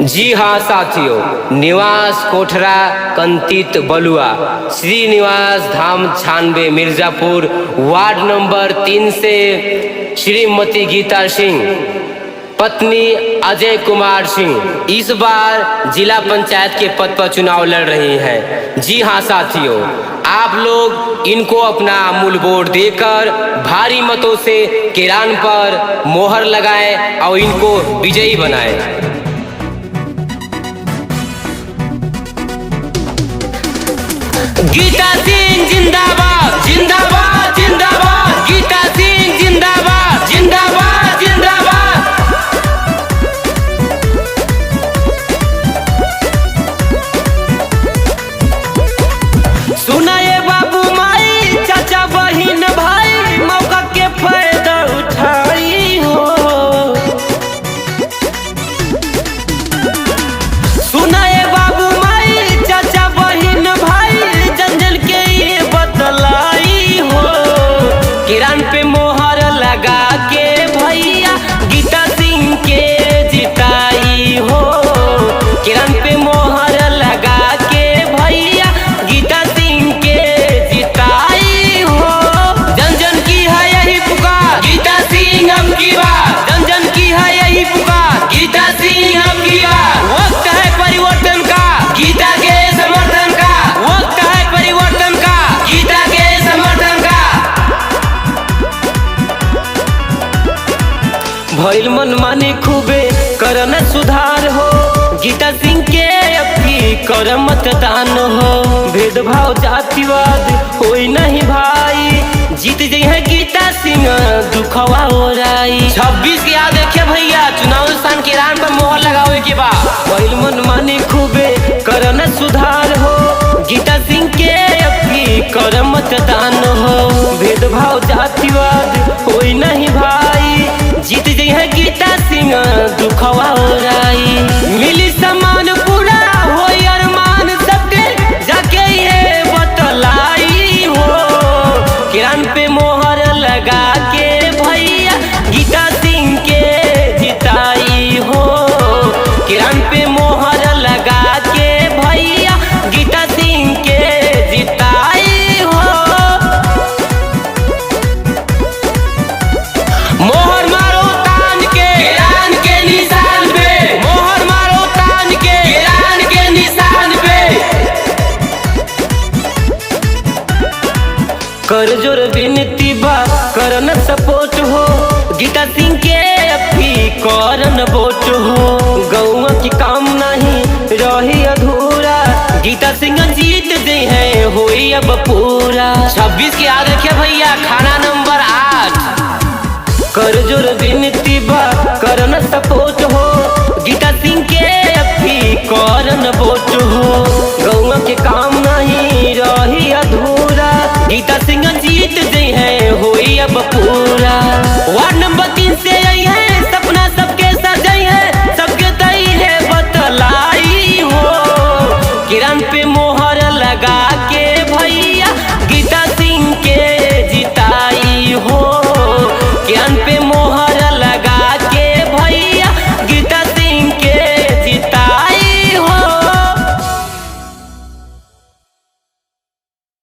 जी हाँ साथियों, निवास कोठरा कंतित बलुआ, श्रीनिवास धाम 96 मिर्जापुर, वार्ड नंबर 3 से श्रीमती गीता सिंह, पत्नी अजय कुमार सिंह इस बार जिला पंचायत के पद पर चुनाव लड़ रही हैं। जी हाँ साथियों, आप लोग इनको अपना अमूल वोट देकर भारी मतों से किरान पर मोहर लगाएं और इनको विजयी बनाएं। गीता सिंह जिंदाबाद जिंदाबाद जिंदाबाद, गीता सिंह जिंदाबाद जिंदाबाद जिंदाबाद। सुनाए बाबू माई चाचा बहिन भाई, मौका के फायदा उठाई हो। सुनाए बाबू माई चाचा बहिन भाई, जंजल के ये बतलाई हो। किरान पे मोहर लगा के भैया गीता सिंह के जिताई हो। किरान पे मोहर लगा के भैया गीता सिंह के जिताई हो। जन जन की है यही पुकार, गीता सिंह हम की बात। जन जन की है यही पुकार, गीता सिंह हम की बात। वक्त है परिवर्तन का, गीता के समर्थन का। वक्त है परिवर्तन का, गीता के समर्थन का। भइल मनमानी खूबे करना सुधार हो, गीता सिंह के अभी कर मतदान हो। भेदभाव जातिवाद कोई नहीं भाई, जीत गई है गीता सिंह दुखवा ओराई। 26 के याद रखे भैया, चुनाव स्थान किरान पर मोहर लगावे के बाद। भइल मनमानी खूबे करना सुधार हो, गीता सिंह के अभी कर मतदान हो। भेदभाव जातिवाद कोई नहीं भाई, जीत गई है गीता सिंह दुखवा ओराई। मिली समान पूरा हो अरमान सबके, जाके ये बतलाई हो। किरान पे मोहर लगा के भैया गीता सिंह के जिताई हो। किरान पे मोहर लगा के भैया गीता सिंह के जिताई हो। मोहर मारो तान के किरान के निशान पे, मोहर मारो तान के किरान के निशान पे। कर जोर विनती बा करन सपोर्ट हो, गीता सिंह के अभी करन वोट हो। गौवा की काम नहीं रही अधूरा, गीता सिंह जीत दे है होई अब पूरा। 26 के याद रखे भैया, खाना नंबर 8। कर जोर विनती बा करन सपोर्ट हो, गीता सिंह के अभी करन वोट हो। गौवा के काम नहीं रही अधूरा, गीता सिंह जीत दे है होई अब पूरा।